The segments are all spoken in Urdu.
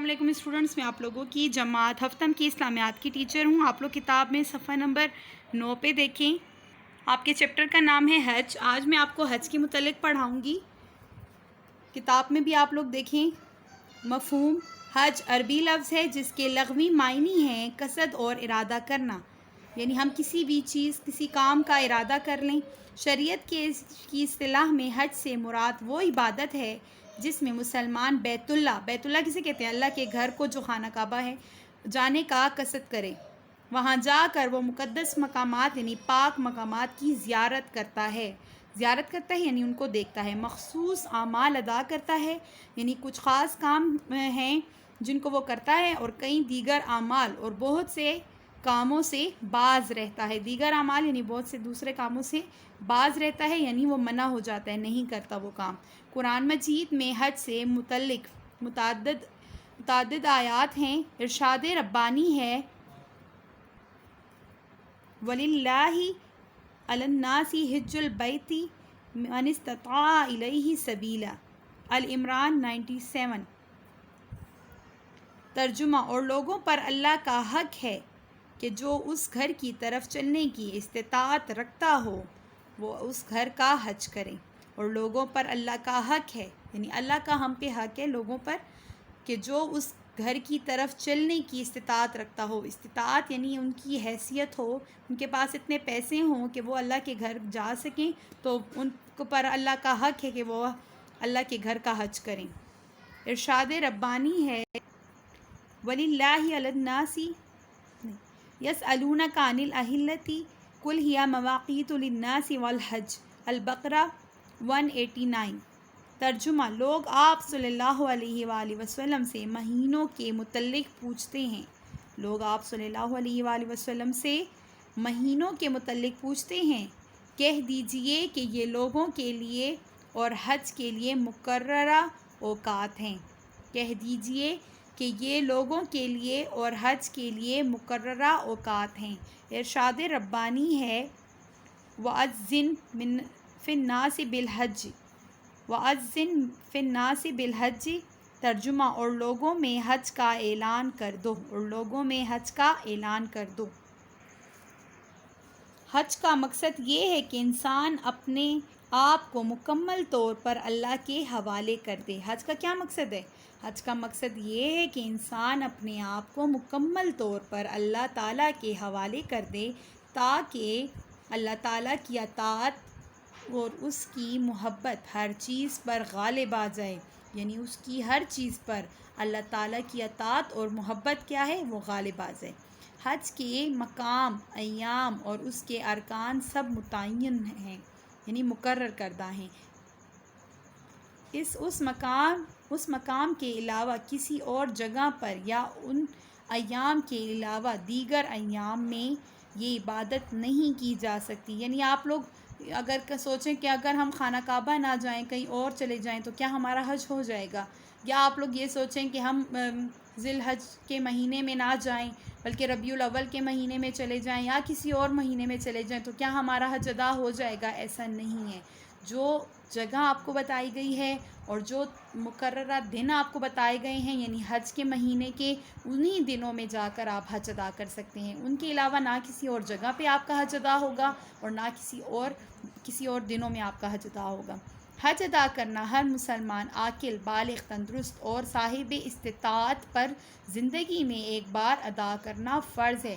علیکم اسٹوڈنٹس، میں آپ لوگوں کی جماعت ہفتم کی اسلامیات کی ٹیچر ہوں۔ آپ لوگ کتاب میں صفحہ نمبر 9 پہ دیکھیں، آپ کے چیپٹر کا نام ہے حج۔ آج میں آپ کو حج کے متعلق پڑھاؤں گی۔ کتاب میں بھی آپ لوگ دیکھیں مفہوم۔ حج عربی لفظ ہے جس کے لغوی معنی ہیں قصد اور ارادہ کرنا، یعنی ہم کسی بھی چیز کسی کام کا ارادہ کر لیں۔ شریعت کی اصطلاح میں حج سے مراد وہ عبادت ہے جس میں مسلمان بیت اللہ کسے کہتے ہیں؟ اللہ کے گھر کو جو خانہ کعبہ ہے، جانے کا قصد کرے۔ وہاں جا کر وہ مقدس مقامات یعنی پاک مقامات کی زیارت کرتا ہے یعنی ان کو دیکھتا ہے۔ مخصوص اعمال ادا کرتا ہے، یعنی کچھ خاص کام ہیں جن کو وہ کرتا ہے، اور کئی دیگر اعمال اور بہت سے کاموں سے باز رہتا ہے۔ دیگر اعمال یعنی بہت سے دوسرے کاموں سے باز رہتا ہے، یعنی وہ منع ہو جاتا ہے، نہیں کرتا وہ کام۔ قرآن مجید میں حج سے متعلق متعدد آیات ہیں۔ ارشاد ربانی ہے وَلِلَّهِ عَلَى النَّاسِ حِجُّ الْبَيْتِ مَنِ اسْتَطَاعَ إِلَيْهِ سَبِيلًا، العمران 97۔ ترجمہ: اور لوگوں پر اللہ کا حق ہے کہ جو اس گھر کی طرف چلنے کی استطاعت رکھتا ہو وہ اس گھر کا حج کرے۔ اور لوگوں پر اللہ کا حق ہے، یعنی اللہ کا ہم پہ حق ہے لوگوں پر، کہ جو اس گھر کی طرف چلنے کی استطاعت رکھتا ہو۔ استطاعت یعنی ان کی حیثیت ہو، ان کے پاس اتنے پیسے ہوں کہ وہ اللہ کے گھر جا سکیں، تو ان پر اللہ کا حق ہے کہ وہ اللہ کے گھر کا حج کریں۔ ارشاد ربانی ہے وَلِلَّهِ عَلَى النَّاسِ يَسْأَلُونَكَ عَنِ الْأَهِلَّةِ قُلْ هِيَ مَوَاقِيتُ لِلنَّاسِ وَالْحَجِّ، البقرہ 189۔ ترجمہ: لوگ آپ صلی اللہ علیہ وآلہ وسلم سے مہینوں کے متعلق پوچھتے ہیں۔ لوگ آپ صلی اللہ علیہ وآلہ وسلم سے مہینوں کے متعلق پوچھتے ہیں۔ کہہ دیجئے کہ یہ لوگوں کے لیے اور حج کے لیے مقررہ اوقات ہیں۔ کہہ دیجئے کہ یہ لوگوں کے لیے اور حج کے لیے مقررہ اوقات ہیں۔ ارشاد ربانی ہے وَأَذِّن فِي النَّاسِ بِالْحَجِّ وَأَذِّن فِي النَّاسِ بِالْحَجِّ، ترجمہ: اور لوگوں میں حج کا اعلان کر دو، اور لوگوں میں حج کا اعلان کر دو۔ حج کا مقصد یہ ہے کہ انسان اپنے آپ کو مکمل طور پر اللہ کے حوالے کر دے۔ حج کا کیا مقصد ہے؟ حج کا مقصد یہ ہے کہ انسان اپنے آپ کو مکمل طور پر اللہ تعالیٰ کے حوالے کر دے، تاکہ اللہ تعالیٰ کی اطاعت اور اس کی محبت ہر چیز پر غالب آ جائے، یعنی اس کی ہر چیز پر اللہ تعالیٰ کی اطاعت اور محبت کیا ہے؟ وہ غالب آ جائے۔ حج کے مقام، ایام اور اس کے ارکان سب متعین ہیں، یعنی مقرر کردہ ہیں۔ اس مقام کے علاوہ کسی اور جگہ پر یا ان ایام کے علاوہ دیگر ایام میں یہ عبادت نہیں کی جا سکتی۔ یعنی آپ لوگ اگر سوچیں کہ اگر ہم خانہ کعبہ نہ جائیں، کہیں اور چلے جائیں تو کیا ہمارا حج ہو جائے گا؟ یا آپ لوگ یہ سوچیں کہ ہم ذی الحج کے مہینے میں نہ جائیں بلکہ ربیع الاول کے مہینے میں چلے جائیں یا کسی اور مہینے میں چلے جائیں تو کیا ہمارا حج ادا ہو جائے گا؟ ایسا نہیں ہے۔ جو جگہ آپ کو بتائی گئی ہے اور جو مقررہ دن آپ کو بتائے گئے ہیں، یعنی حج کے مہینے کے انہی دنوں میں جا کر آپ حج ادا کر سکتے ہیں۔ ان کے علاوہ نہ کسی اور جگہ پہ آپ کا حج ادا ہوگا اور نہ کسی اور دنوں میں آپ کا حج ادا ہوگا۔ حج ادا کرنا ہر مسلمان عاقل، بالغ، تندرست اور صاحب استطاعت پر زندگی میں ایک بار ادا کرنا فرض ہے۔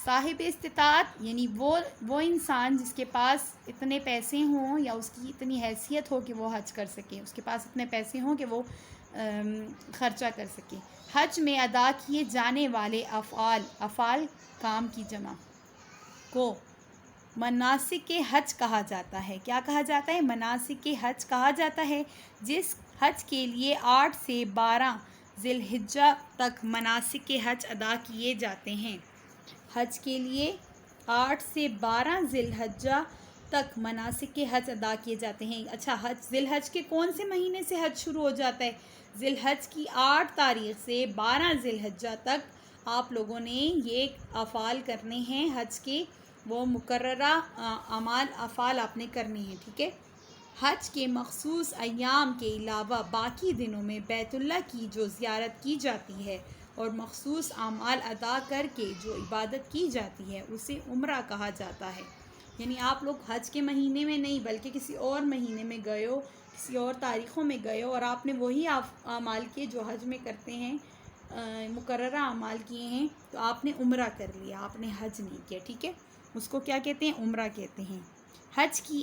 صاحب استطاعت یعنی وہ انسان جس کے پاس اتنے پیسے ہوں یا اس کی اتنی حیثیت ہو کہ وہ حج کر سکے، اس کے پاس اتنے پیسے ہوں کہ وہ خرچہ کر سکے۔ حج میں ادا کیے جانے والے افعال کام کی جمع کو مناسک حج کہا جاتا ہے۔ کیا کہا جاتا ہے؟ مناسک حج کہا جاتا ہے۔ جس حج کے لیے 8 سے 12 ذی الحجہ تک مناسک حج ادا کیے جاتے ہیں۔ حج کے لیے 8 سے 12 ذی الحجہ تک مناسک حج ادا کیے جاتے ہیں۔ اچھا، ذی الحج کے کون سے مہینے سے حج شروع ہو جاتا ہے؟ ذی الحج کی 8 تاریخ سے 12 ذی الحجہ تک آپ لوگوں نے یہ افعال کرنے ہیں حج کے، وہ مقررہ افعال آپ نے کرنے ہیں، ٹھیک ہے؟ حج کے مخصوص ایام کے علاوہ باقی دنوں میں بیت اللہ کی جو زیارت کی جاتی ہے اور مخصوص اعمال ادا کر کے جو عبادت کی جاتی ہے اسے عمرہ کہا جاتا ہے۔ یعنی آپ لوگ حج کے مہینے میں نہیں بلکہ کسی اور مہینے میں گئے ہو، کسی اور تاریخوں میں گئے ہو اور آپ نے وہی اعمال کیے جو حج میں کرتے ہیں، مقررہ اعمال کیے ہیں، تو آپ نے عمرہ کر لیا، آپ نے حج نہیں کیا، ٹھیک ہے؟ اس کو کیا کہتے ہیں؟ عمرہ کہتے ہیں۔ حج کی